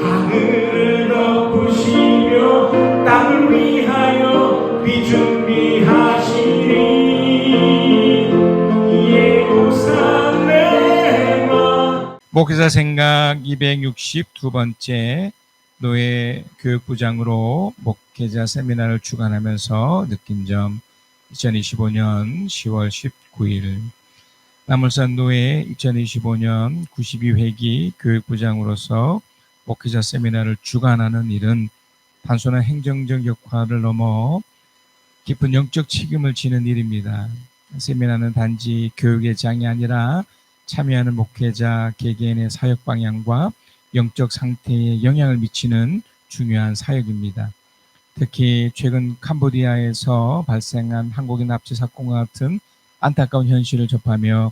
하늘을 덮으시며 땅을 위하여 비 준비하시니 예루살렘아. 목회자 생각 262번째 노예 교육부장으로 목회자 세미나를 주관하면서 느낀 점, 2025년 10월 19일 남울산 노예 2025년 92회기 교육부장으로서 목회자 세미나를 주관하는 일은 단순한 행정적 역할을 넘어 깊은 영적 책임을 지는 일입니다. 세미나는 단지 교육의 장이 아니라 참여하는 목회자 개개인의 사역 방향과 영적 상태에 영향을 미치는 중요한 사역입니다. 특히 최근 캄보디아에서 발생한 한국인 납치 사건과 같은 안타까운 현실을 접하며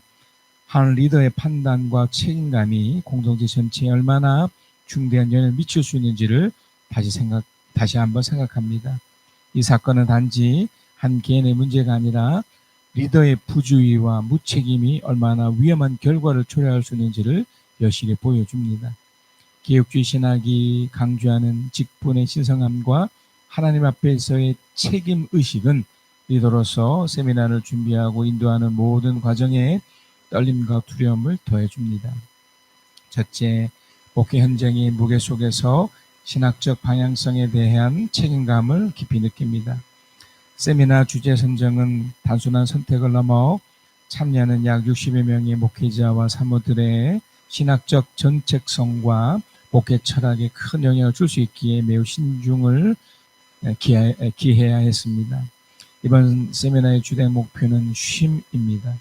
한 리더의 판단과 책임감이 공동체 전체에 얼마나 중대한 영향을 미칠 수 있는지를 다시 한번 생각합니다. 이 사건은 단지 한 개인의 문제가 아니라 리더의 부주의와 무책임이 얼마나 위험한 결과를 초래할 수 있는지를 여실히 보여줍니다. 개혁주의 신학이 강조하는 직분의 신성함과 하나님 앞에서의 책임의식은 리더로서 세미나를 준비하고 인도하는 모든 과정에 떨림과 두려움을 더해줍니다. 첫째, 목회 현장의 무게 속에서 신학적 방향성에 대한 책임감을 깊이 느낍니다. 세미나 주제 선정은 단순한 선택을 넘어 참여하는 약 60여 명의 목회자와 사모들의 신학적 전책성과 목회 철학에 큰 영향을 줄 수 있기에 매우 신중을 기해야 했습니다. 이번 세미나의 주된 목표는 쉼입니다.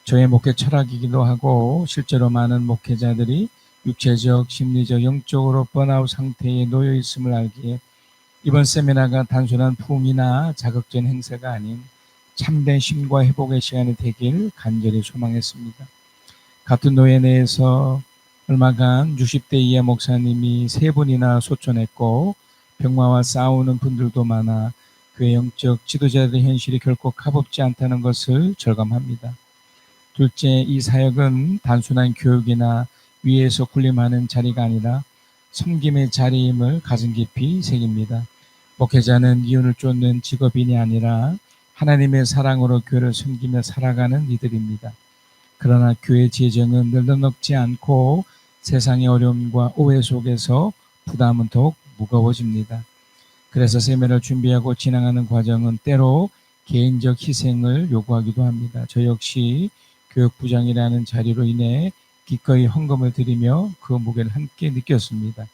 저의 목회 철학이기도 하고 실제로 많은 목회자들이 육체적, 심리적, 영적으로 번아웃 상태에 놓여 있음을 알기에 이번 세미나가 단순한 부흥이나 자극적인 행사가 아닌 참된 쉼과 회복의 시간이 되길 간절히 소망했습니다. 같은 노예 내에서 얼마간 60대 이하 목사님이 3분이나 소천했고 병마와 싸우는 분들도 많아 교회 영적 지도자들의 현실이 결코 가볍지 않다는 것을 절감합니다. 둘째, 이 사역은 단순한 교육이나 위에서 군림하는 자리가 아니라 섬김의 자리임을 가슴 깊이 새깁니다. 목회자는 이윤을 쫓는 직업인이 아니라 하나님의 사랑으로 교회를 섬기며 살아가는 이들입니다. 그러나 교회 재정은 늘 넉넉지 않고 세상의 어려움과 오해 속에서 부담은 더욱 무거워집니다. 그래서 세미나를 준비하고 진행하는 과정은 때로 개인적 희생을 요구하기도 합니다. 저 역시 교육부장이라는 자리로 인해 기꺼이 헌금을 드리며 그 무게를 함께 느꼈습니다.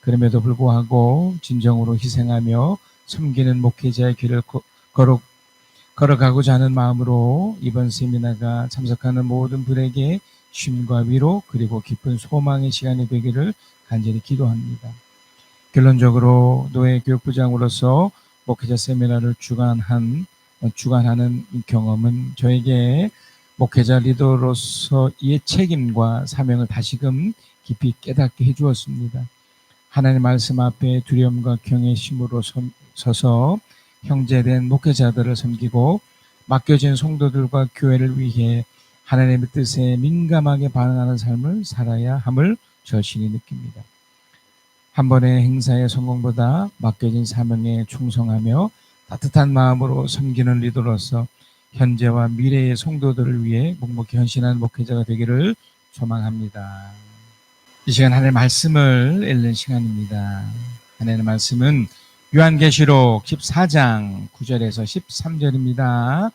그럼에도 불구하고 진정으로 희생하며 섬기는 목회자의 길을 걸어가고자 하는 마음으로 이번 세미나가 참석하는 모든 분에게 쉼과 위로 그리고 깊은 소망의 시간이 되기를 간절히 기도합니다. 결론적으로 노예 교육부장으로서 목회자 세미나를 주관하는 경험은 저에게 목회자 리더로서의 책임과 사명을 다시금 깊이 깨닫게 해주었습니다. 하나님 말씀 앞에 두려움과 경외심으로 서서 형제된 목회자들을 섬기고 맡겨진 성도들과 교회를 위해 하나님의 뜻에 민감하게 반응하는 삶을 살아야 함을 절실히 느낍니다. 한 번의 행사의 성공보다 맡겨진 사명에 충성하며 따뜻한 마음으로 섬기는 리더로서 현재와 미래의 성도들을 위해 묵묵히 헌신하는 목회자가 되기를 소망합니다. 이 시간 하나님의 말씀을 읽는 시간입니다. 하나님의 말씀은 요한계시록 14장 9절에서 13절입니다.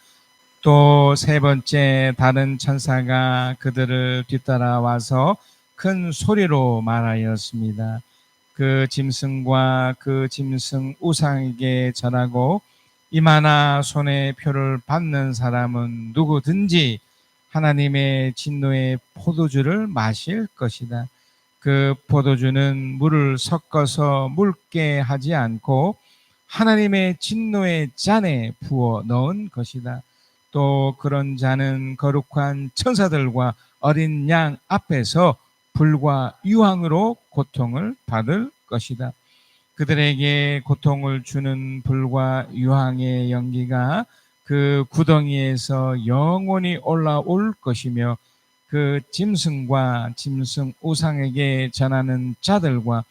또 세 번째 다른 천사가 그들을 뒤따라와서 큰 소리로 말하였습니다. 그 짐승과 그 짐승 우상에게 절하고 이마나 손에 표를 받는 사람은 누구든지 하나님의 진노의 포도주를 마실 것이다. 그 포도주는 물을 섞어서 묽게 하지 않고 하나님의 진노의 잔에 부어 넣은 것이다. 또 그런 자는 거룩한 천사들과 어린 양 앞에서 불과 유황으로 고통을 받을 것이다. 그들에게 고통을 주는 불과 유황의 연기가 그 구덩이에서 영원히 올라올 것이며 그 짐승과 짐승 우상에게 전하는 자들과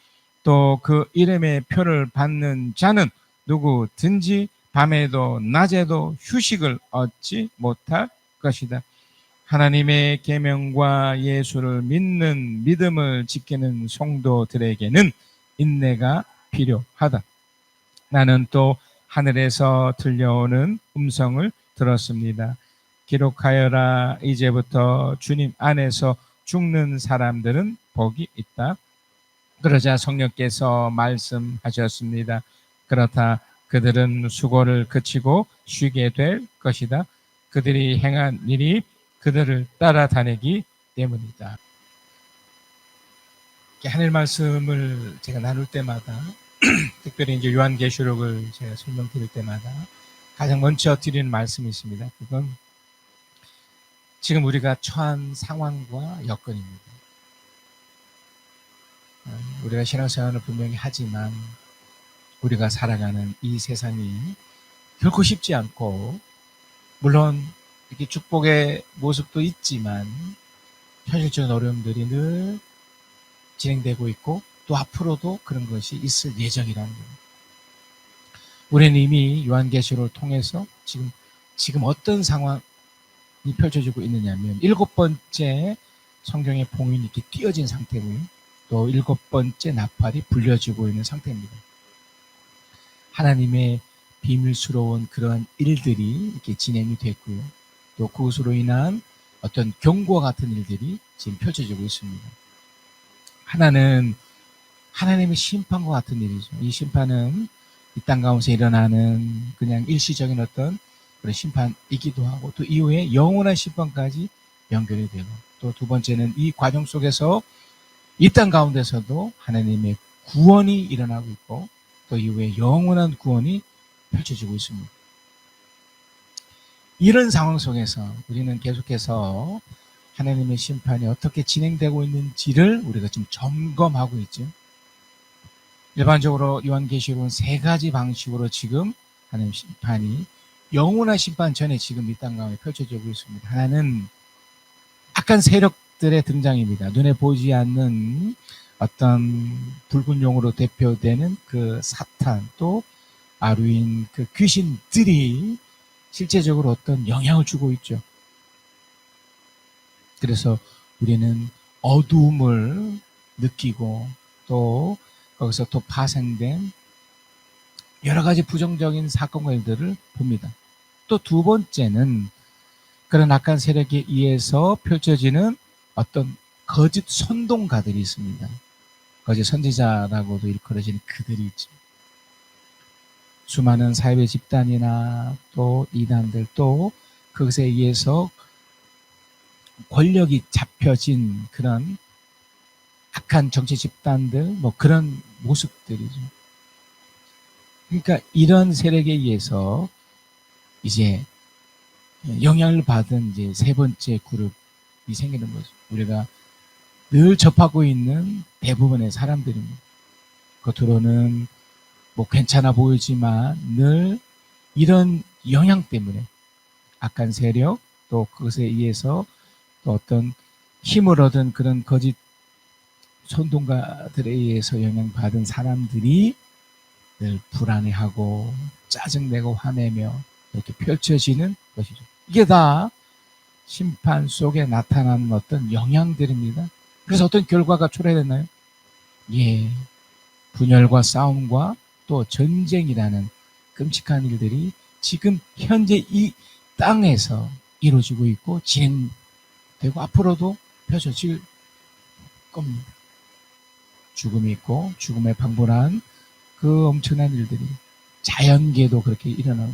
또 그 이름의 표를 받는 자는 누구든지 밤에도 낮에도 휴식을 얻지 못할 것이다. 하나님의 계명과 예수를 믿는 믿음을 지키는 성도들에게는 인내가 필요하다. 나는 또 하늘에서 들려오는 음성을 들었습니다. 기록하여라. 이제부터 주님 안에서 죽는 사람들은 복이 있다. 그러자 성령께서 말씀하셨습니다. 그렇다. 그들은 수고를 그치고 쉬게 될 것이다. 그들이 행한 일이 그들을 따라다니기 때문이다. 하늘 말씀을 제가 나눌 때마다 특별히 이제 요한계시록을 제가 설명드릴 때마다 가장 먼저 드리는 말씀이 있습니다. 그건 지금 우리가 처한 상황과 여건입니다. 우리가 신앙생활을 분명히 하지만 우리가 살아가는 이 세상이 결코 쉽지 않고, 물론 이렇게 축복의 모습도 있지만 현실적인 어려움들이 늘 진행되고 있고 또 앞으로도 그런 것이 있을 예정이라는 겁니다. 우리는 이미 요한계시록을 통해서 지금 어떤 상황이 펼쳐지고 있느냐면 7번째 성경의 봉인이 이렇게 띄어진 상태고요. 또 7번째 나팔이 불려지고 있는 상태입니다. 하나님의 비밀스러운 그런 일들이 이렇게 진행이 됐고요. 또 그것으로 인한 어떤 경고와 같은 일들이 지금 펼쳐지고 있습니다. 하나는 하나님의 심판과 같은 일이죠. 이 심판은 이 땅 가운데 일어나는 그냥 일시적인 어떤 그런 심판이기도 하고, 또 이후에 영원한 심판까지 연결이 되고, 또 두 번째는 이 과정 속에서 이 땅 가운데서도 하나님의 구원이 일어나고 있고, 또 이후에 영원한 구원이 펼쳐지고 있습니다. 이런 상황 속에서 우리는 계속해서 하나님의 심판이 어떻게 진행되고 있는지를 우리가 지금 점검하고 있죠. 일반적으로 요한계시록은 3가지 방식으로 지금 하나님 심판이 영원한 심판 전에 지금 이 땅 가운데 펼쳐지고 있습니다. 하나는 악한 세력들의 등장입니다. 눈에 보이지 않는 어떤 붉은 용으로 대표되는 그 사탄, 또 아루인 그 귀신들이 실제적으로 어떤 영향을 주고 있죠. 그래서 우리는 어두움을 느끼고, 또 거기서 또 파생된 여러 가지 부정적인 사건과 일들을 봅니다. 또 두 번째는 그런 악한 세력에 의해서 펼쳐지는 어떤 거짓 선동가들이 있습니다. 거짓 선지자라고도 일컬어지는 그들이 있죠. 수많은 사회의 집단이나 또 이단들, 또 그것에 의해서 권력이 잡혀진 그런 악한 정치 집단들, 뭐 그런 모습들이죠. 그러니까 이런 세력에 의해서 이제 영향을 받은 이제 3번째 그룹이 생기는 거죠. 우리가 늘 접하고 있는 대부분의 사람들입니다. 겉으로는 뭐 괜찮아 보이지만 늘 이런 영향 때문에 악한 세력, 또 그것에 의해서 또 어떤 힘을 얻은 그런 거짓 선동가들에 의해서 영향받은 사람들이 늘 불안해하고 짜증내고 화내며 이렇게 펼쳐지는 것이죠. 이게 다 심판 속에 나타나는 어떤 영향들입니다. 그래서 어떤 결과가 초래됐나요? 예, 분열과 싸움과 또 전쟁이라는 끔찍한 일들이 지금 현재 이 땅에서 이루어지고 있고 진행되고 앞으로도 펼쳐질 겁니다. 죽음이 있고 죽음에 방불한 그 엄청난 일들이 자연계도 그렇게 일어나고,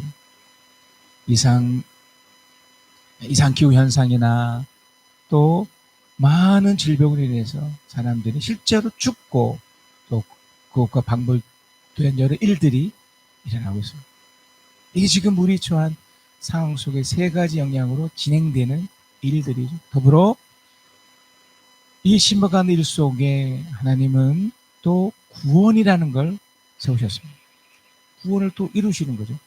이상기후 현상이나 또 많은 질병으로 인해서 사람들이 실제로 죽고 또 그것과 방불된 여러 일들이 일어나고 있습니다. 이게 지금 우리 처한 상황 속에 3가지 영향으로 진행되는 일들이죠. 더불어 이 심각한 일 속에 하나님은 또 구원이라는 걸 세우셨습니다. 구원을 또 이루시는 거죠.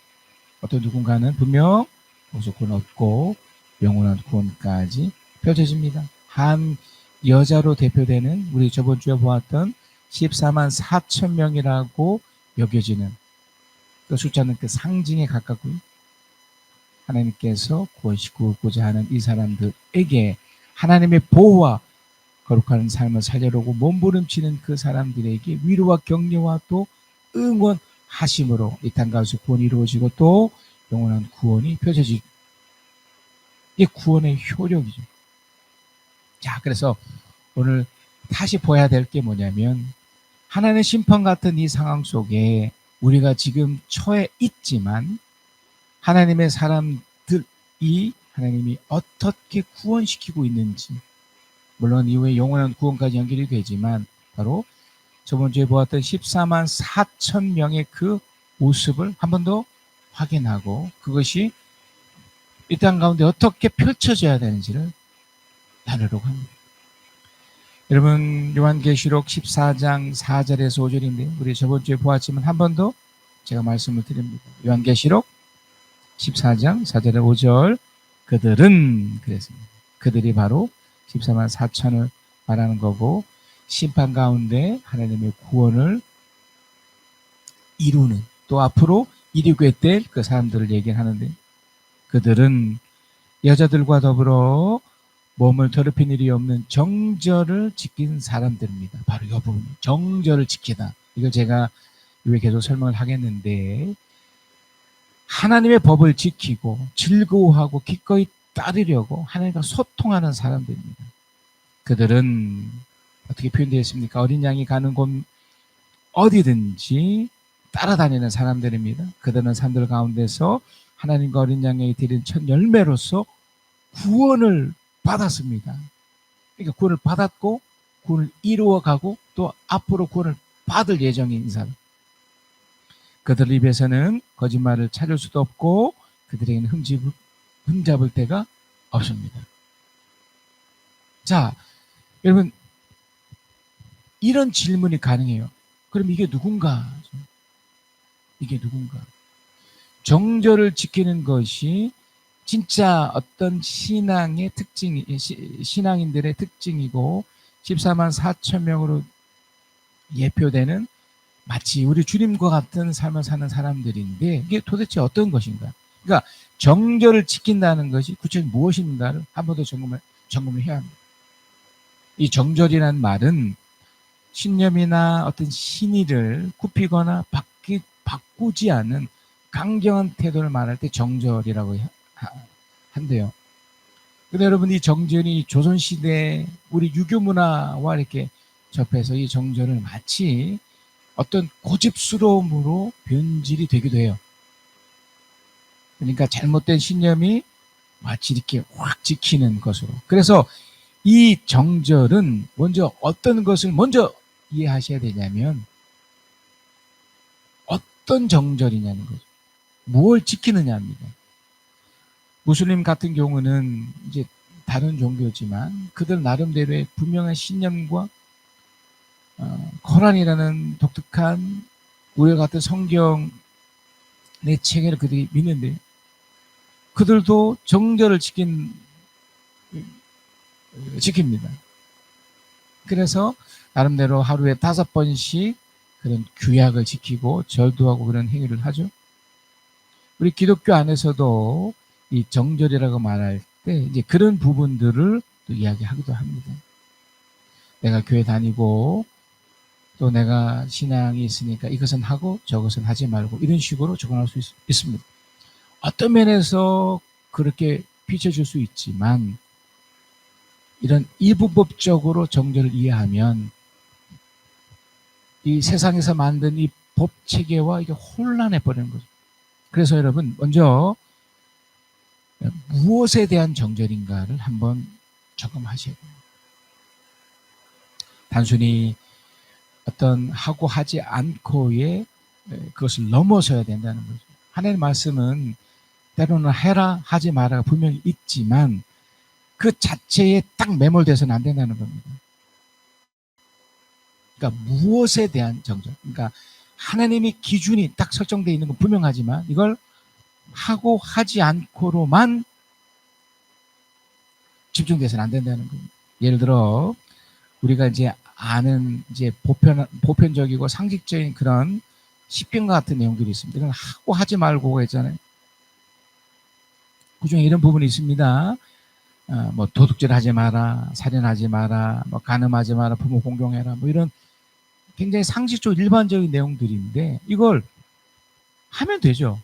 어떤 누군가는 분명 거기서 구원 얻고 영원한 구원까지 펼쳐집니다. 한 여자로 대표되는 우리 저번 주에 보았던 14만 4천 명이라고 여겨지는 그 숫자는 그 상징에 가깝고요. 하나님께서 구원시키고자 하는 이 사람들에게 하나님의 보호와 거룩한 삶을 살려고 몸부림치는 그 사람들에게 위로와 격려와 또 응원하심으로 이 땅 가운데서 구원이 이루어지고 또 영원한 구원이 펼쳐지고, 이게 구원의 효력이죠. 자, 그래서 오늘 다시 보아야 될 게 뭐냐면, 하나님의 심판 같은 이 상황 속에 우리가 지금 처해 있지만 하나님의 사람들이 하나님이 어떻게 구원시키고 있는지, 물론 이후에 영원한 구원까지 연결이 되지만 바로 저번 주에 보았던 14만 4천 명의 그 모습을 한 번 더 확인하고 그것이 이 땅 가운데 어떻게 펼쳐져야 되는지를 나누려고 합니다. 여러분, 요한계시록 14장 4절에서 5절인데 우리 저번 주에 보았지만 한 번 더 제가 말씀을 드립니다. 요한계시록 14장 4절에 5절, 그들은 그랬습니다. 그들이 바로 14만 4천을 말하는 거고, 심판 가운데 하나님의 구원을 이루는, 또 앞으로 이루게 될 그 사람들을 얘기하는데, 그들은 여자들과 더불어 몸을 더럽힌 일이 없는 정절을 지킨 사람들입니다. 바로 이 부분, 정절을 지키다. 이걸 제가 이후에 계속 설명을 하겠는데, 하나님의 법을 지키고 즐거워하고 기꺼이 따르려고 하나님과 소통하는 사람들입니다. 그들은 어떻게 표현되어 있습니까? 어린 양이 가는 곳 어디든지 따라다니는 사람들입니다. 그들은 사람들 가운데서 하나님과 어린 양에게 드린 첫 열매로서 구원을 받았습니다. 그러니까 구원을 받았고 구원을 이루어가고 또 앞으로 구원을 받을 예정인 사람. 그들 입에서는 거짓말을 찾을 수도 없고 그들에게는 흠잡을 데가 없습니다. 자, 여러분, 이런 질문이 가능해요. 그럼 이게 누군가? 이게 누군가? 정절을 지키는 것이 진짜 어떤 신앙의 특징, 신앙인들의 특징이고 14만 4천 명으로 예표되는 마치 우리 주님과 같은 삶을 사는 사람들인데, 이게 도대체 어떤 것인가? 그러니까 정절을 지킨다는 것이 구체적으로 무엇인가를 한 번 더 점검을 해야 합니다. 이 정절이라는 말은 신념이나 어떤 신의를 굽히거나 바꾸지 않은 강경한 태도를 말할 때 정절이라고 한대요. 근데 여러분, 이 정절이 조선시대 우리 유교 문화와 이렇게 접해서 이 정절을 마치 어떤 고집스러움으로 변질이 되기도 해요. 그러니까 잘못된 신념이 마치 이렇게 확 지키는 것으로. 그래서 이 정절은 먼저 어떤 것을 먼저 이해하셔야 되냐면, 어떤 정절이냐는 거죠. 무엇을 지키느냐입니다. 무슬림 같은 경우는 이제 다른 종교지만 그들 나름대로의 분명한 신념과 코란이라는 독특한 우리와 같은 성경의 체계를 그들이 믿는데, 그들도 정절을 지킵니다. 그래서 나름대로 하루에 5번씩 그런 규약을 지키고 절도 하고 그런 행위를 하죠. 우리 기독교 안에서도 이 정절이라고 말할 때 이제 그런 부분들을 또 이야기하기도 합니다. 내가 교회 다니고 또 내가 신앙이 있으니까 이것은 하고 저것은 하지 말고 이런 식으로 접근할 수 있습니다. 어떤 면에서 그렇게 비춰줄 수 있지만, 이런 이분법적으로 정절을 이해하면 이 세상에서 만든 이 법 체계와 이게 혼란해 버리는 거죠. 그래서 여러분, 먼저 무엇에 대한 정절인가를 한번 점검하셔야 돼요. 단순히 어떤 하고 하지 않고의 그것을 넘어서야 된다는 거죠. 하나님의 말씀은 때로는 해라 하지 마라가 분명히 있지만 그 자체에 딱 매몰돼서는 안 된다는 겁니다. 그러니까 무엇에 대한 정절, 그러니까 하나님의 기준이 딱 설정되어 있는 건 분명하지만 이걸 하고 하지 않고로만 집중돼서는 안 된다는 겁니다. 예를 들어 우리가 이제 아는 이제 보편적이고 상식적인 그런 십계명과 같은 내용들이 있습니다. 이건 하고 하지 말고가 있잖아요. 그 중에 이런 부분이 있습니다. 뭐 도둑질 하지 마라, 살인하지 마라, 뭐 간음하지 마라, 부모 공경해라, 뭐 이런 굉장히 상식적 일반적인 내용들인데 이걸 하면 되죠.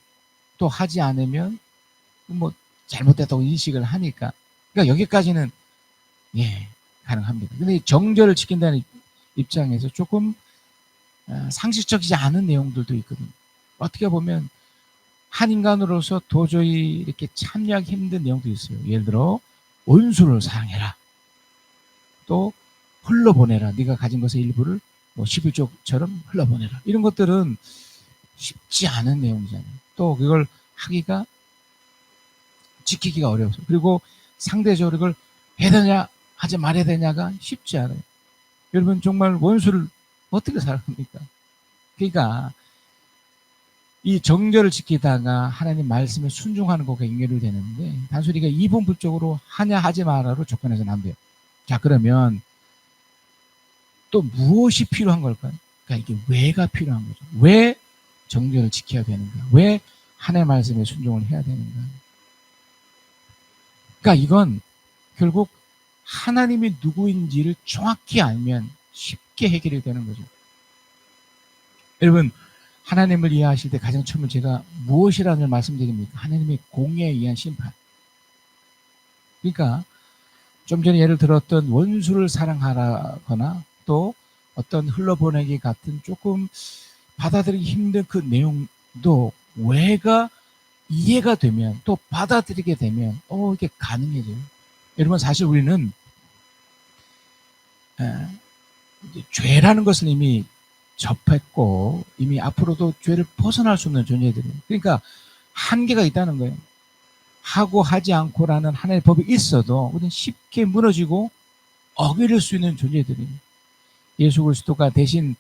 또 하지 않으면 뭐 잘못됐다고 인식을 하니까. 그러니까 여기까지는 예 가능합니다. 근데 정절을 지킨다는 입장에서 조금 상식적이지 않은 내용들도 있거든요. 어떻게 보면 한 인간으로서 도저히 이렇게 참여하기 힘든 내용도 있어요. 예를 들어 원수를 사랑해라. 또 흘러보내라. 네가 가진 것의 일부를 뭐 11조처럼 흘러보내라. 이런 것들은 쉽지 않은 내용이잖아요. 또 그걸 하기가 지키기가 어려워서. 그리고 상대적으로 이걸 해야 되냐 하지 말아야 되냐가 쉽지 않아요. 여러분 정말 원수를 어떻게 사랑합니까? 그러니까 이 정절을 지키다가 하나님 말씀에 순종하는 것과 연결되는데 단순히 이게 이분법적으로 하냐 하지 마라로 접근해서는 안 돼요. 자 그러면 또 무엇이 필요한 걸까요? 그러니까 이게 왜가 필요한 거죠. 왜 정절을 지켜야 되는가? 왜 하나님의 말씀에 순종을 해야 되는가? 그러니까 이건 결국 하나님이 누구인지를 정확히 알면 쉽게 해결이 되는 거죠. 여러분 하나님을 이해하실 때 가장 처음에 제가 무엇이라는 걸 말씀드립니까? 하나님의 공의에 의한 심판. 그러니까 좀 전에 예를 들었던 원수를 사랑하라거나 또 어떤 흘러보내기 같은 조금 받아들이기 힘든 그 내용도 왜가 이해가 되면 또 받아들이게 되면 이게 가능해져요. 여러분 사실 우리는 죄라는 것을 이미 접했고 이미 앞으로도 죄를 벗어날 수 없는 존재들이에요. 그러니까 한계가 있다는 거예요. 하고 하지 않고라는 하나의 법이 있어도 우리는 쉽게 무너지고 어기를 수 있는 존재들이에요. 예수 그리스도가 대신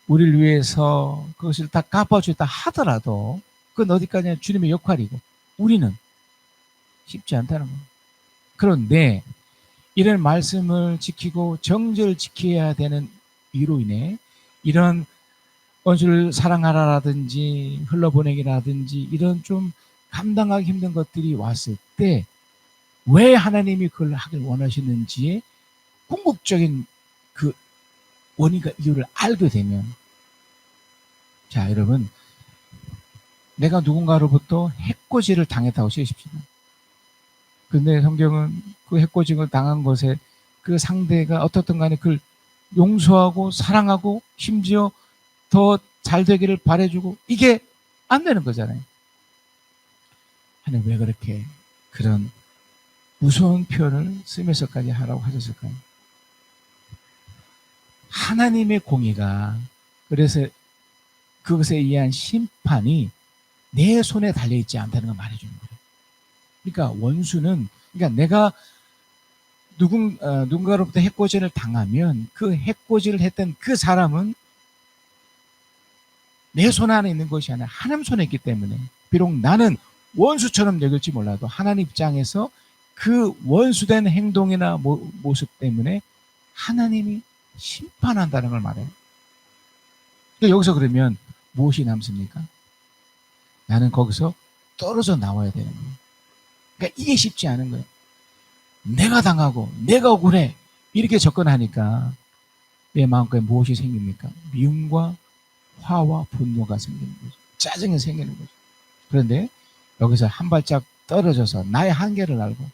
우리를 위해서 그것을 다 갚아주었다 하더라도 그건 어디까지나 주님의 역할이고 우리는 쉽지 않다는 거예요. 그런데 이런 말씀을 지키고 정죄를 지켜야 되는 이로 인해 이런 원수를 사랑하라라든지 흘러보내기라든지 이런 좀 감당하기 힘든 것들이 왔을 때 왜 하나님이 그걸 하길 원하시는지의 궁극적인 그 원인과 이유를 알게 되면 자 여러분 내가 누군가로부터 해코지를 당했다고 치십시오. 근데 성경은 그 해코지를 당한 것에 그 상대가 어떻든 간에 그걸 용서하고 사랑하고 심지어 더 잘 되기를 바라주고 이게 안 되는 거잖아요. 하나님 왜 그렇게 그런 무서운 표현을 쓰면서까지 하라고 하셨을까요? 하나님의 공의가 그래서 그것에 의한 심판이 내 손에 달려있지 않다는 걸 말해주는 거예요. 그러니까 원수는 그러니까 내가 누군가로부터 해코지를 당하면 그 해코지를 했던 그 사람은 내 손 안에 있는 것이 아니라 하나님 손에 있기 때문에 비록 나는 원수처럼 여길지 몰라도 하나님 입장에서 그 원수된 행동이나 모습 때문에 하나님이 심판한다는 걸 말해요. 그러니까 여기서 그러면 무엇이 남습니까? 나는 거기서 떨어져 나와야 되는 거예요. 그러니까 이게 쉽지 않은 거예요. 내가 당하고 내가 억울해 이렇게 접근하니까 내 마음속에 무엇이 생깁니까? 미움과 화와 분노가 생기는 거죠. 짜증이 생기는 거죠. 그런데 여기서 한 발짝 떨어져서 나의 한계를 알고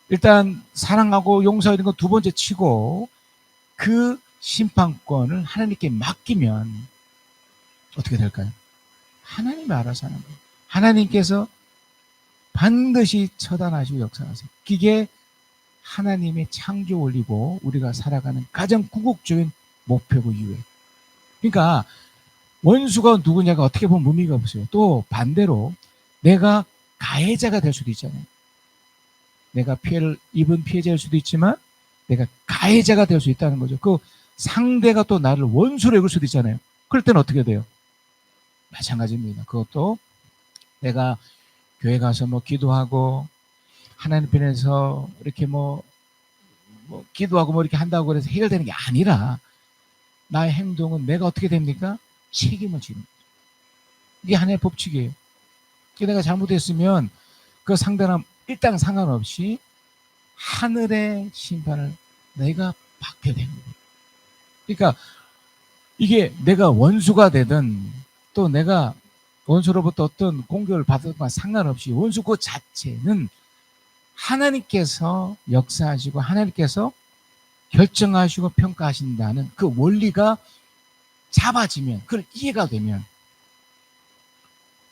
일단 사랑하고 용서하는 건 두 번째 치고 그 심판권을 하나님께 맡기면 어떻게 될까요? 하나님이 알아서 하는 거예요. 하나님께서 반드시 처단하시고 역사하세요. 그게 하나님의 창조 원리고 우리가 살아가는 가장 궁극적인 목표고 이유예요. 그러니까 원수가 누구냐가 어떻게 보면 의미가 없어요. 또 반대로 내가 가해자가 될 수도 있잖아요. 내가 피해를 입은 피해자일 수도 있지만 내가 가해자가 될 수 있다는 거죠. 그 상대가 또 나를 원수로 여길 수도 있잖아요. 그럴 때는 어떻게 돼요? 마찬가지입니다. 그것도 내가 교회 가서 뭐 기도하고 하나님 편에서 이렇게 뭐 뭐 기도하고 뭐 이렇게 한다고 그래서 해결되는 게 아니라 나의 행동은 내가 어떻게 됩니까? 책임을 지는 거죠. 이게 하나의 법칙이에요. 내가 잘못했으면 그 상대는 일단 상관없이 하늘의 심판을 내가 받게 되는 거예요. 그러니까 이게 내가 원수가 되든 또 내가 원수로부터 어떤 공격을 받았건 상관없이 원수 그 자체는 하나님께서 역사하시고 하나님께서 결정하시고 평가하신다는 그 원리가 잡아지면, 그걸 이해가 되면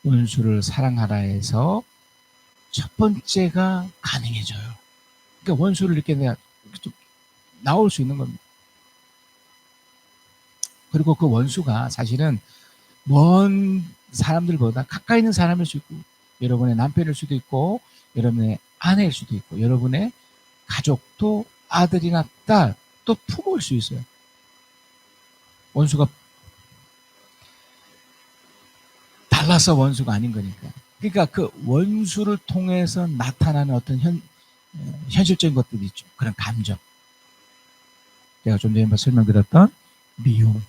원수를 사랑하라 해서 첫 번째가 가능해져요. 그러니까 원수를 이렇게 내가 좀 나올 수 있는 겁니다. 그리고 그 원수가 사실은 먼 사람들보다 가까이 있는 사람일 수 있고, 여러분의 남편일 수도 있고, 여러분의 아내일 수도 있고, 여러분의 가족도 아들이나 딸, 또 부모일 수 있어요. 원수가 달라서 원수가 아닌 거니까. 그러니까 그 원수를 통해서 나타나는 어떤 현실적인 것들이 있죠. 그런 감정. 제가 좀 전에 설명드렸던 미움,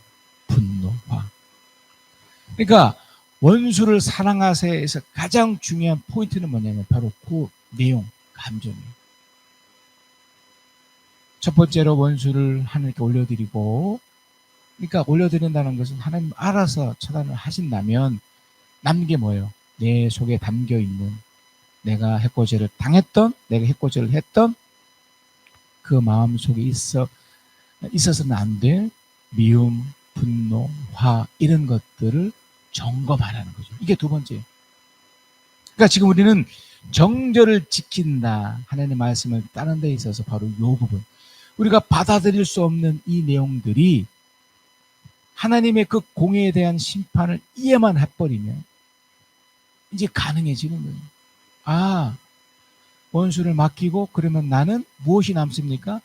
분노, 화. 그러니까 원수를 사랑하세요에서 가장 중요한 포인트는 뭐냐면 바로 그 내용, 감정이에요. 첫 번째로 원수를 하나님께 올려드리고, 그러니까 올려드린다는 것은 하나님 알아서 처단을 하신다면 남는 게 뭐예요? 내 속에 담겨있는 내가 해코지를 당했던, 내가 해코지를 했던 그 마음 속에 있어서는 안 될 미움, 분노, 화 이런 것들을 점검하라는 거죠. 이게 두 번째예요. 그러니까 지금 우리는 정절을 지킨다, 하나님의 말씀을 따르는 데 있어서 바로 이 부분, 우리가 받아들일 수 없는 이 내용들이 하나님의 그 공의에 대한 심판을 이해만 해버리면 이제 가능해지는 거예요. 아, 원수를 맡기고 그러면 나는 무엇이 남습니까?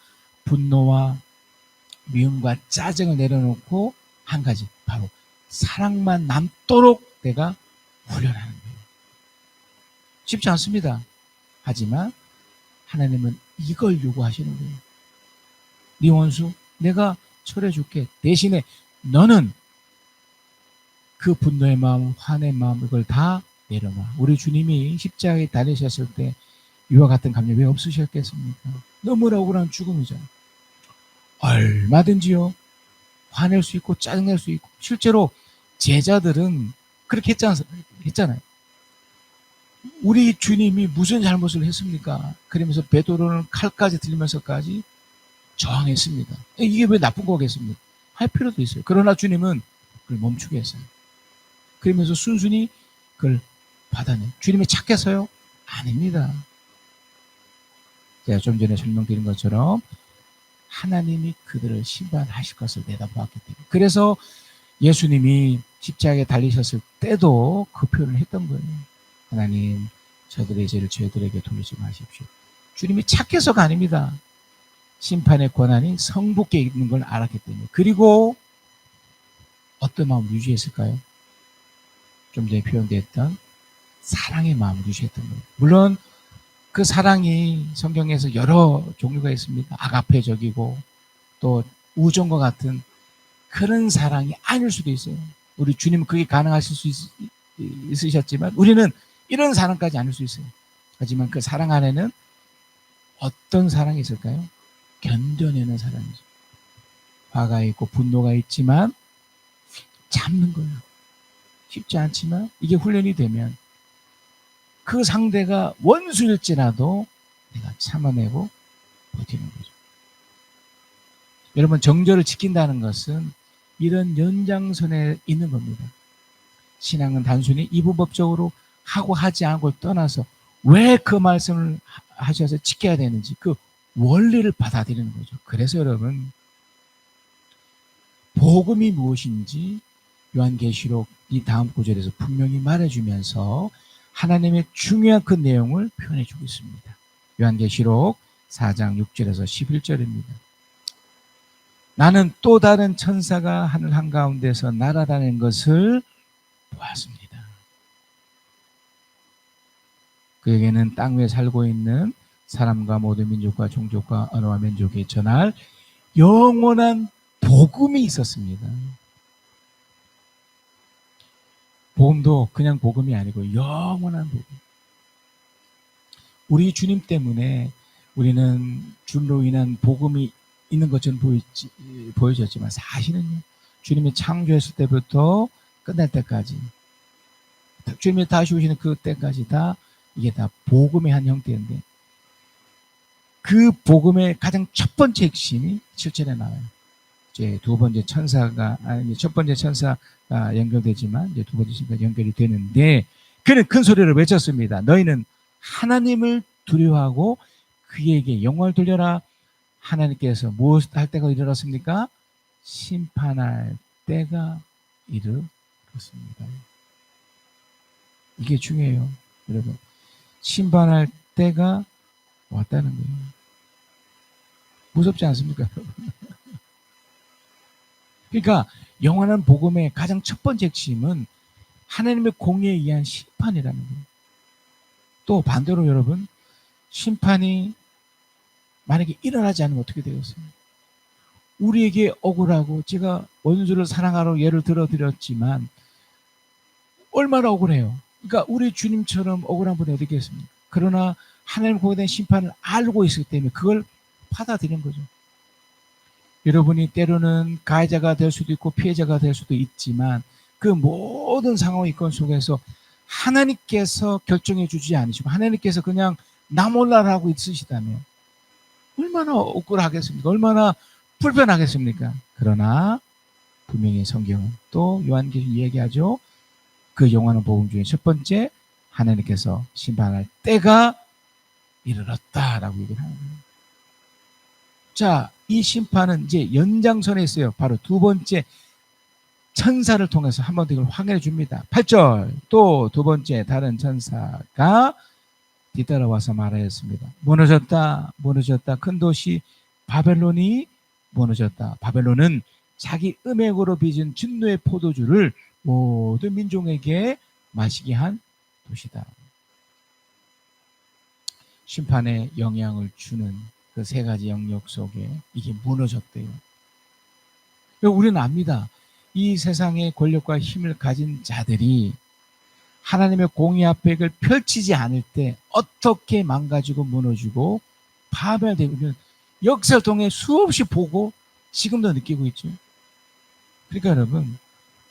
분노와 미움과 짜증을 내려놓고 한 가지, 바로 사랑만 남도록 내가 훈련하는 거예요. 쉽지 않습니다. 하지만 하나님은 이걸 요구하시는 거예요. 네 원수 내가 처리해줄게. 대신에 너는 그 분노의 마음, 화의 마음 이걸 다 내려놔. 우리 주님이 십자가에 달리셨을 때 이와 같은 감정 왜 없으셨겠습니까? 너무나 억울한 죽음이잖아요. 얼마든지요 화낼 수 있고 짜증낼 수 있고, 실제로 제자들은 그렇게 했잖아요. 우리 주님이 무슨 잘못을 했습니까? 그러면서 베드로는 칼까지 들리면서까지 저항했습니다. 이게 왜 나쁜 거겠습니까? 할 필요도 있어요. 그러나 주님은 그걸 멈추게 했어요. 그러면서 순순히 그걸 받아내. 주님이 착해서요? 아닙니다. 제가 좀 전에 설명드린 것처럼 하나님이 그들을 심판하실 것을 내다보았기 때문에. 그래서 예수님이 십자가에 달리셨을 때도 그 표현을 했던 거예요. 하나님, 저들의 죄를 저희들에게 돌리지 마십시오. 주님이 착해서가 아닙니다. 심판의 권한이 성부께 있는 걸 알았기 때문에. 그리고 어떤 마음을 유지했을까요? 좀 전에 표현됐던 사랑의 마음을 유지했던 거예요. 물론 그 사랑이 성경에서 여러 종류가 있습니다. 아가페적이고 또 우정과 같은 그런 사랑이 아닐 수도 있어요. 우리 주님은 그게 가능하실 수 있으셨지만 우리는 이런 사랑까지 아닐 수 있어요. 하지만 그 사랑 안에는 어떤 사랑이 있을까요? 견뎌내는 사랑이죠. 화가 있고 분노가 있지만 참는 거예요. 쉽지 않지만 이게 훈련이 되면 그 상대가 원수일지라도 내가 참아내고 버티는 거죠. 여러분, 정절을 지킨다는 것은 이런 연장선에 있는 겁니다. 신앙은 단순히 이분법적으로 하고 하지 않고 떠나서 왜 그 말씀을 하셔서 지켜야 되는지 그 원리를 받아들이는 거죠. 그래서 여러분, 복음이 무엇인지 요한계시록 이 다음 구절에서 분명히 말해주면서 하나님의 중요한 그 내용을 표현해주고 있습니다. 요한계시록 4장 6절에서 11절입니다. 나는 또 다른 천사가 하늘 한가운데서 날아다니는 것을 보았습니다. 그에게는 땅 위에 살고 있는 사람과 모든 민족과 종족과 언어와 민족에 전할 영원한 복음이 있었습니다. 복음도 그냥 복음이 아니고 영원한 복음. 우리 주님 때문에 우리는 주로 인한 복음이 있는 것처럼 보여졌지만 사실은요, 주님이 창조했을 때부터 끝날 때까지, 주님이 다시 오시는 그 때까지 다 이게 다 복음의 한 형태인데, 그 복음의 가장 첫 번째 핵심이 7절에 나와요. 이제 두 번째 천사가, 첫 번째 천사가 연결되지만 이제 두 번째 천사가 연결이 되는데, 그는 큰 소리를 외쳤습니다. 너희는 하나님을 두려워하고 그에게 영광을 돌려라. 하나님께서 무엇 할 때가 이르렀습니까? 심판할 때가 이르렀습니다. 이게 중요해요, 여러분. 심판할 때가 왔다는 거예요. 무섭지 않습니까, 여러분? 그러니까 영원한 복음의 가장 첫 번째 핵심은 하나님의 공의에 의한 심판이라는 거예요. 또 반대로 여러분, 심판이 만약에 일어나지 않으면 어떻게 되겠어요? 우리에게 억울하고, 제가 원수를 사랑하러 예를 들어드렸지만 얼마나 억울해요. 그러니까 우리 주님처럼 억울한 분이 어디 있겠습니까? 그러나 하나님 공에 대한 심판을 알고 있기 때문에 그걸 받아들이는 거죠. 여러분이 때로는 가해자가 될 수도 있고 피해자가 될 수도 있지만 그 모든 상황 이건 속에서 하나님께서 결정해 주지 않으시고 하나님께서 그냥 나 몰라라 하고 있으시다면 얼마나 억울하겠습니까? 얼마나 불편하겠습니까? 그러나 분명히 성경은 또 요한계시록 이야기하죠. 그 영원한 복음 중에 첫 번째, 하나님께서 심판할 때가 이르렀다라고 얘기를 하는 거예요. 자, 이 심판은 이제 연장선에 있어요. 바로 두 번째 천사를 통해서 한 번 더 이걸 확인해 줍니다. 8절, 또 두 번째 다른 천사가 뒤따라와서 말하였습니다. 무너졌다, 무너졌다. 큰 도시 바벨론이 무너졌다. 바벨론은 자기 음액으로 빚은 진노의 포도주를 모든 민족에게 마시게 한 도시다. 심판에 영향을 주는 그 세 가지 영역 속에 이게 무너졌대요. 우리는 압니다. 이 세상의 권력과 힘을 가진 자들이 하나님의 공의 앞에 그걸 펼치지 않을 때 어떻게 망가지고 무너지고 파멸되고, 역사를 통해 수없이 보고 지금도 느끼고 있죠. 그러니까 여러분,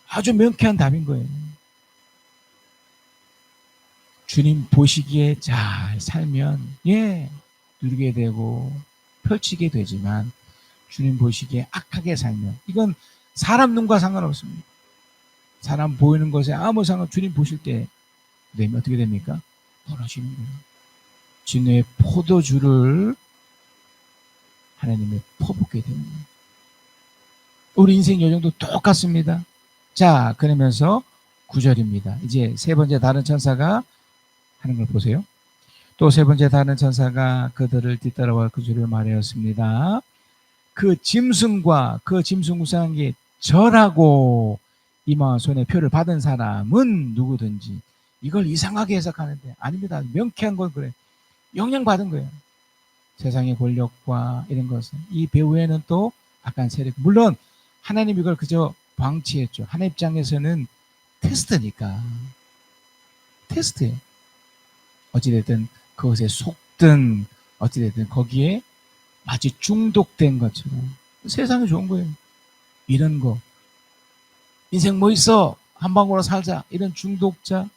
아주 명쾌한 답인 거예요. 주님 보시기에 잘 살면 누리게 되고 펼치게 되지만 주님 보시기에 악하게 살면 이건 사람 눈과 상관없습니다. 사람 보이는 것에 아무 상관, 주님 보실 때 되면 어떻게 됩니까? 벌어지는 거예요. 진노의 포도주를 하나님이 퍼붓게 되는 거예요. 우리 인생 여정도 똑같습니다. 자, 그러면서 9절입니다. 이제 세 번째 다른 천사가 하는 걸 보세요. 또 세 번째 다른 천사가 그들을 뒤따라와 그 줄을 말하였습니다. 그 짐승과 그 짐승 우상에게 절하고 이마와 손에 표를 받은 사람은 누구든지, 이걸 이상하게 해석하는데 아닙니다. 명쾌한 건 그래. 영향받은 거예요. 세상의 권력과 이런 것은 이 배후에는 또 악한 세력, 물론 하나님 이걸 그저 방치했죠. 하나님 입장에서는 테스트니까. 테스트예요. 어찌됐든 그것에 속든 어찌됐든 거기에 마치 중독된 것처럼 세상이 좋은 거예요. 이런 거, 인생 뭐 있어, 한 방울로 살자, 이런 중독자,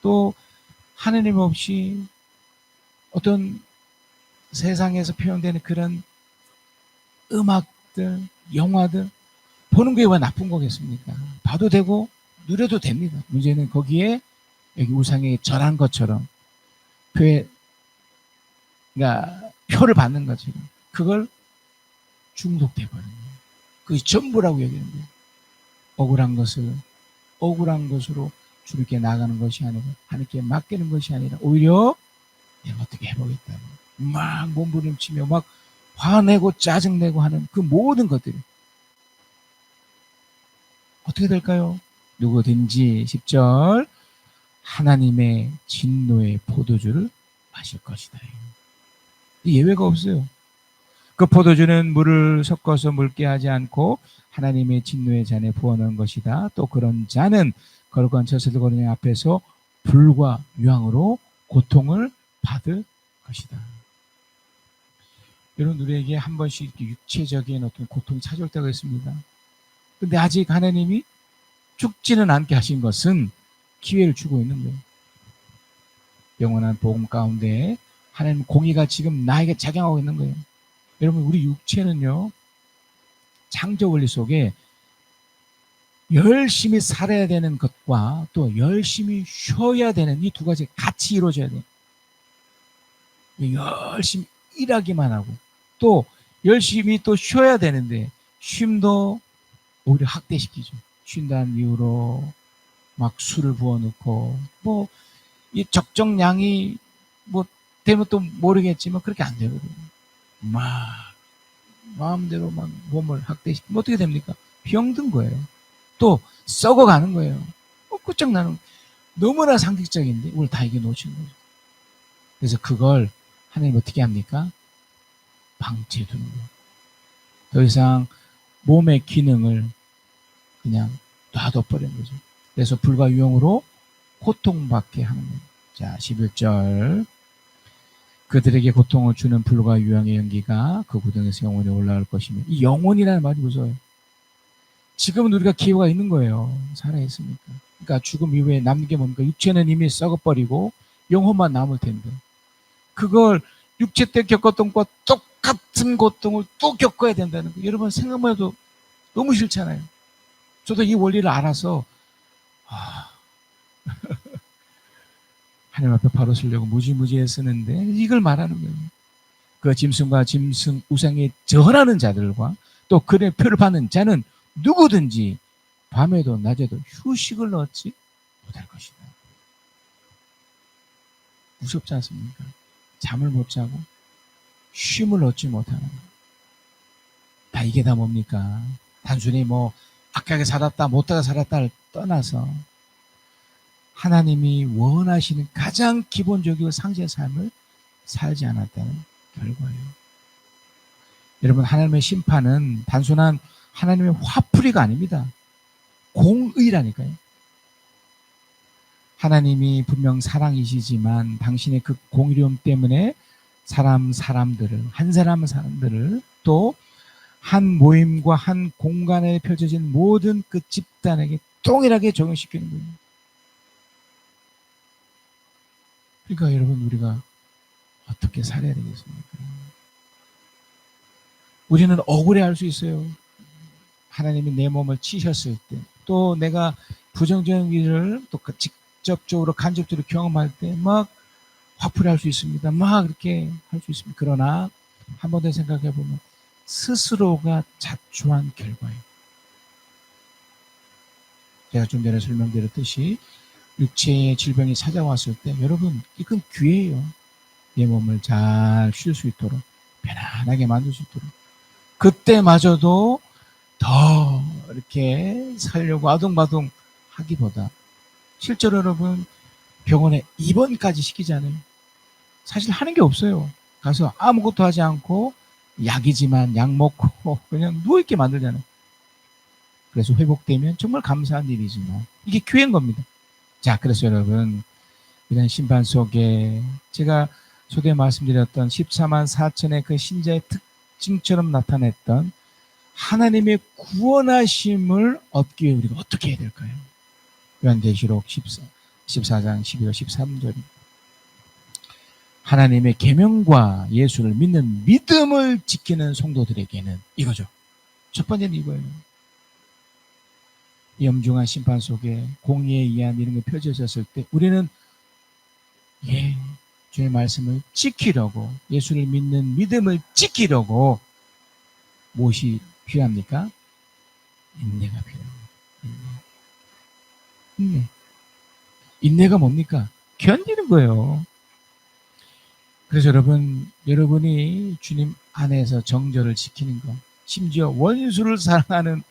또 하나님 없이 어떤 세상에서 표현되는 그런 음악들, 영화들 보는 게 왜 나쁜 거겠습니까? 봐도 되고 누려도 됩니다. 문제는 거기에 여기 우상에 절한 것처럼 표를 받는 것처럼 그걸 중독돼 버리는 거예요. 그게 전부라고 얘기하는 거예요. 억울한 것으로 주님께 나가는 것이 아니고 하나님께 맡기는 것이 아니라 오히려 내가 어떻게 해보겠다고 막 몸부림치며 막 화내고 짜증내고 하는 그 모든 것들이 어떻게 될까요? 누구든지 10절 하나님의 진노의 포도주를 마실 것이다. 예외가 없어요. 그 포도주는 물을 섞어서 묽게 하지 않고 하나님의 진노의 잔에 부어넣은 것이다. 또 그런 잔은 거룩한 저슬거리님 앞에서 불과 유황으로 고통을 받을 것이다. 여러분, 우리에게 한 번씩 육체적인 어떤 고통이 찾아올 때가 있습니다. 근데 아직 하나님이 죽지는 않게 하신 것은 기회를 주고 있는 거예요. 영원한 복음 가운데 하나님 공의가 지금 나에게 작용하고 있는 거예요. 여러분, 우리 육체는요, 창조 원리 속에 열심히 살아야 되는 것과 또 열심히 쉬어야 되는 이 두 가지 같이 이루어져야 돼요. 열심히 일하기만 하고 또 열심히 또 쉬어야 되는데 쉼도 오히려 학대시키죠. 쉰다는 이유로 막 술을 부어넣고 뭐 이 적정량이 뭐 되면 또 모르겠지만 그렇게 안 되거든요. 막 마음대로 막 몸을 학대시키면 어떻게 됩니까? 병든 거예요. 또 썩어가는 거예요. 끝장나는, 너무나 상식적인데 우리 다 이게 놓친 거죠. 그래서 그걸 하나님 어떻게 합니까? 방치해 두는 거예요. 더 이상 몸의 기능을 그냥 놔둬버린 거죠. 그래서 불과 유형으로 고통받게 하는 거예요. 자, 11절. 그들에게 고통을 주는 불과 유황의 연기가 그 구덩이에서 영원히 올라갈 것이며, 이 영혼이라는 말이 무서워요. 지금은 우리가 기회가 있는 거예요. 살아있으니까. 그러니까 죽음 이후에 남는 게 뭡니까? 육체는 이미 썩어버리고 영혼만 남을 텐데, 그걸 육체 때 겪었던 것과 똑같은 고통을 또 겪어야 된다는 거. 여러분, 생각만 해도 너무 싫잖아요. 저도 이 원리를 알아서 하나님 앞에 바로 서려고 무지무지 애쓰는데 이걸 말하는 거예요. 그 짐승과 짐승 우상에 절하는 자들과 또 그의 표를 받는 자는 누구든지 밤에도 낮에도 휴식을 얻지 못할 것이다. 무섭지 않습니까? 잠을 못 자고 쉼을 얻지 못하는 거. 다 이게 다 뭡니까? 단순히 뭐 악하게 살았다 못하게 살았다를 떠나서 하나님이 원하시는 가장 기본적이고 상시의 삶을 살지 않았다는 결과예요. 여러분, 하나님의 심판은 단순한 하나님의 화풀이가 아닙니다. 공의라니까요. 하나님이 분명 사랑이시지만 당신의 그 공의로움 때문에 사람들을, 한 사람들을 또 한 모임과 한 공간에 펼쳐진 모든 그 집단에게 동일하게 적용시키는 거예요. 그러니까 여러분, 우리가 어떻게 살아야 되겠습니까? 우리는 억울해할 수 있어요. 하나님이 내 몸을 치셨을 때, 또 내가 부정적인 일을 또 직접적으로 간접적으로 경험할 때 막 화풀이할 수 있습니다. 막 이렇게 할 수 있습니다. 그러나 한 번 더 생각해 보면 스스로가 자초한 결과예요. 제가 좀 전에 설명드렸듯이 육체의 질병이 찾아왔을 때 여러분, 이건 기회예요. 내 몸을 잘 쉴 수 있도록, 편안하게 만들 수 있도록. 그때마저도 더 이렇게 살려고 아둥바둥 하기보다 실제로 여러분, 병원에 입원까지 시키지 않아요. 사실 하는 게 없어요. 가서 아무것도 하지 않고 약이지만 약 먹고 그냥 누워있게 만들잖아요. 그래서 회복되면 정말 감사한 일이지만 이게 기회인 겁니다. 자, 그래서 여러분, 이런 심판 속에 제가 소개 말씀드렸던 14만 4천의 그 신자의 특징처럼 나타냈던 하나님의 구원하심을 얻기 위해 우리가 어떻게 해야 될까요? 요한계시록 14장 12절 13절입니다. 하나님의 계명과 예수를 믿는 믿음을 지키는 성도들에게는 이거죠. 첫 번째는 이거예요. 염중한 심판 속에 공의에 의한 이런 게 펼쳐졌을 때 우리는 주의 말씀을 지키려고, 예수를 믿는 믿음을 지키려고 무엇이 필요합니까? 인내가 필요합니다. 인내. 인내가 뭡니까? 견디는 거예요. 그래서 여러분이 주님 안에서 정절을 지키는 것, 심지어 원수를 사랑하는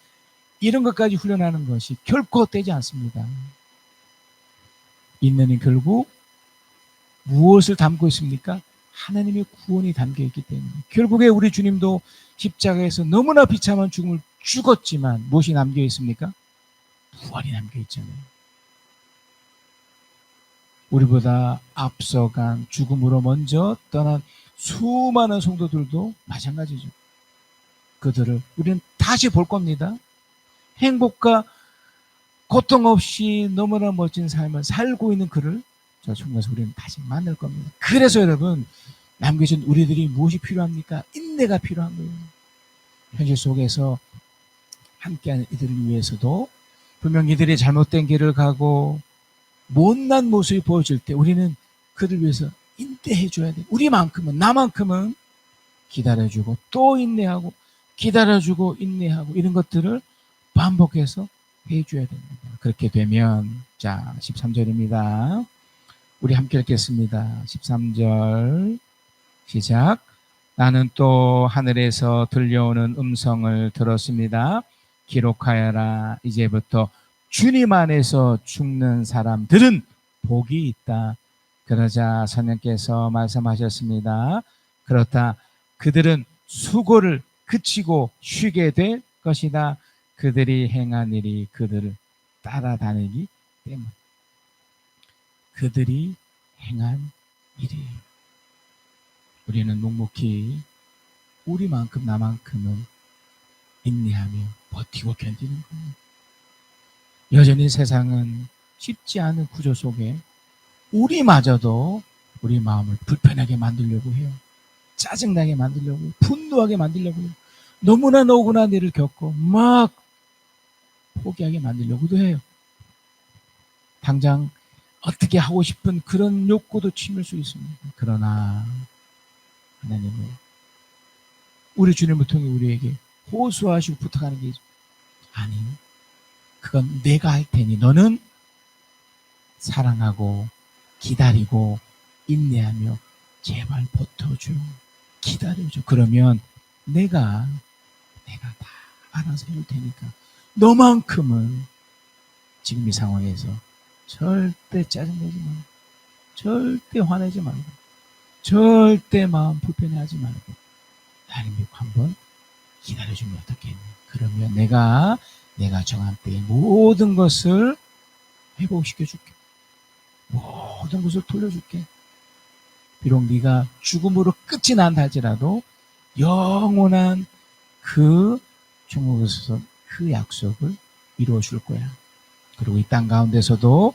이런 것까지 훈련하는 것이 결코 되지 않습니다. 인내는 결국 무엇을 담고 있습니까? 하나님의 구원이 담겨 있기 때문에 결국에 우리 주님도 십자가에서 너무나 비참한 죽음을 죽었지만 무엇이 남겨 있습니까? 부활이 남겨 있잖아요. 우리보다 앞서간 죽음으로 먼저 떠난 수많은 성도들도 마찬가지죠. 그들을 우리는 다시 볼 겁니다. 행복과 고통 없이 너무나 멋진 삶을 살고 있는 그를 저 중간에서 우리는 다시 만날 겁니다. 그래서 여러분, 남겨진 우리들이 무엇이 필요합니까? 인내가 필요한 거예요. 현실 속에서 함께하는 이들을 위해서도 분명 이들이 잘못된 길을 가고 못난 모습이 보여질 때 우리는 그들 위해서 인내해 줘야 돼요. 우리만큼은, 나만큼은 기다려주고 또 인내하고 기다려주고 인내하고 이런 것들을 반복해서 해줘야 됩니다. 그렇게 되면 자 13절입니다. 우리 함께 읽겠습니다. 13절 시작. 나는 또 하늘에서 들려오는 음성을 들었습니다. 기록하여라. 이제부터 주님 안에서 죽는 사람들은 복이 있다. 그러자 선생님께서 말씀하셨습니다. 그렇다. 그들은 수고를 그치고 쉬게 될 것이다. 그들이 행한 일이 그들을 따라다니기 때문에. 그들이 행한 일이에요. 우리는 묵묵히 우리만큼 나만큼은 인내하며 버티고 견디는 겁니다. 여전히 세상은 쉽지 않은 구조 속에 우리마저도 우리 마음을 불편하게 만들려고 해요. 짜증나게 만들려고 해요. 분노하게 만들려고 해요. 너무나 억울한 일을 겪고 막 포기하게 만들려고도 해요. 당장 어떻게 하고 싶은 그런 욕구도 치밀 수 있습니다. 그러나 하나님은 우리 주님을 통해 우리에게 호소하시고 부탁하는 게 아니, 그건 내가 할 테니 너는 사랑하고 기다리고 인내하며 제발 버텨줘, 기다려줘. 그러면 내가 다 알아서 해올 테니까 너만큼은 지금 이 상황에서 절대 짜증내지 말고, 절대 화내지 말고, 절대 마음 불편해하지 말고 하나님 믿고 한번 기다려주면 어떻겠니? 그러면 내가 정한 때에 모든 것을 회복시켜줄게. 모든 것을 돌려줄게. 비록 네가 죽음으로 끝이 난다 할지라도 영원한 그 중국에서 그 약속을 이루어 줄 거야. 그리고 이 땅 가운데서도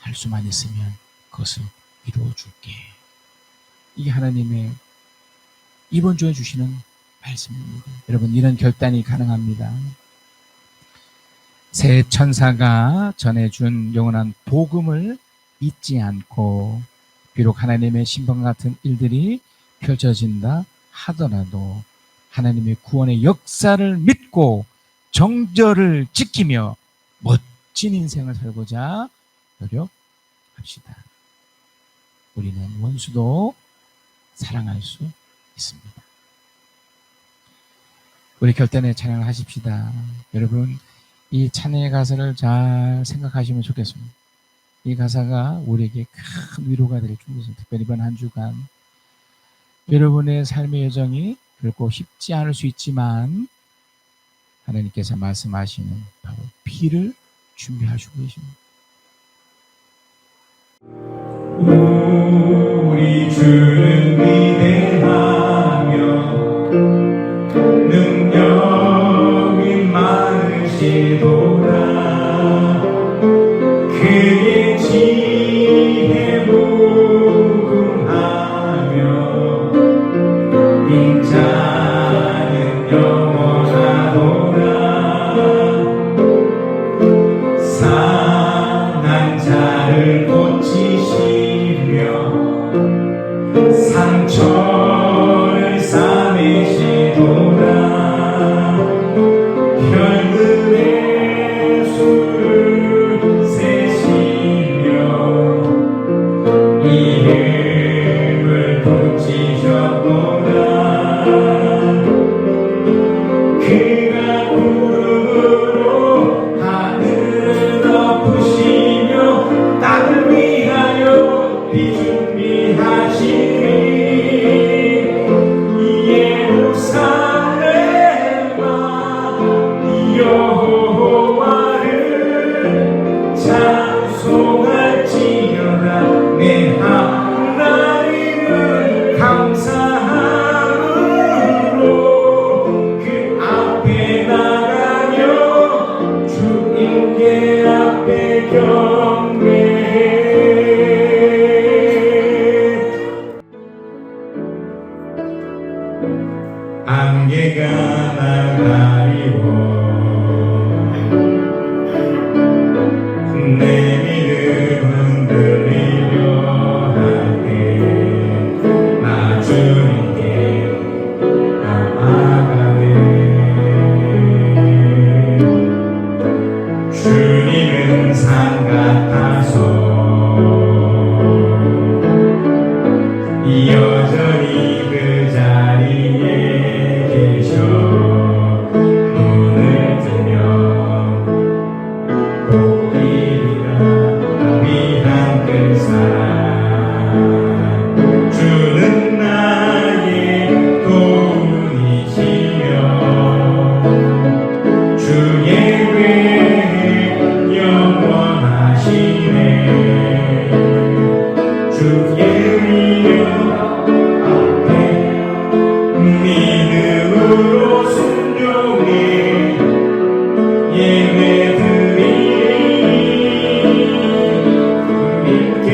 할 수만 있으면 그것을 이루어 줄게. 이게 하나님의 이번 주에 주시는 말씀입니다. 여러분, 이런 결단이 가능합니다. 새 천사가 전해준 영원한 복음을 잊지 않고 비록 하나님의 신방 같은 일들이 펼쳐진다 하더라도 하나님의 구원의 역사를 믿고 정절을 지키며 멋진 인생을 살고자 노력합시다. 우리는 원수도 사랑할 수 있습니다. 우리 결단의 찬양을 하십시다. 여러분, 이 찬양의 가사를 잘 생각하시면 좋겠습니다. 이 가사가 우리에게 큰 위로가 될 줄 믿습니다. 특별히 이번 한 주간 여러분의 삶의 여정이 결코 쉽지 않을 수 있지만 하나님께서 말씀하시는 바로 비를 준비하시고 계십니다. 우리 주는 위대하며 능력이 많으시도다. 그의 지혜 무궁하며 인자는 영원하도다. 상한 자를 고치시며 상처 경배해. 안개가 날 가리워 내 믿음 흔들리려 할 때 나 주님께 나아가네. 주님은 산 같아서 여전히 그 자리에 계셔. 눈을 뜨면 보이리라 위한 그 사랑. 주는 나의 도움이시며 주의 외에 영원하시네. 주의 위엄 앞에 믿음으로 순종해 예배드리니 주님께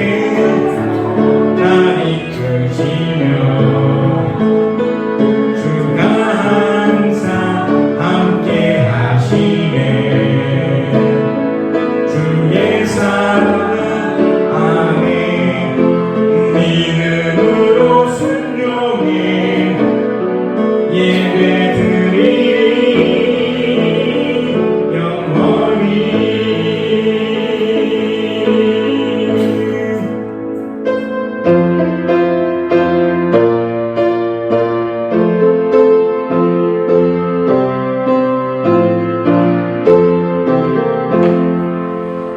날 이끄시며 주가 항상 함께 하시네. 주의 사랑 안에 믿음으로 순종해 예배드리니 영원히.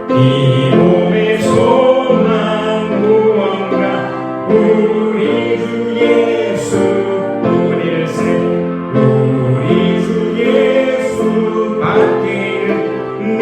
이 몸의 소망 무언가 우리 주 예수 우리를 우리 주 예수 밖에는 내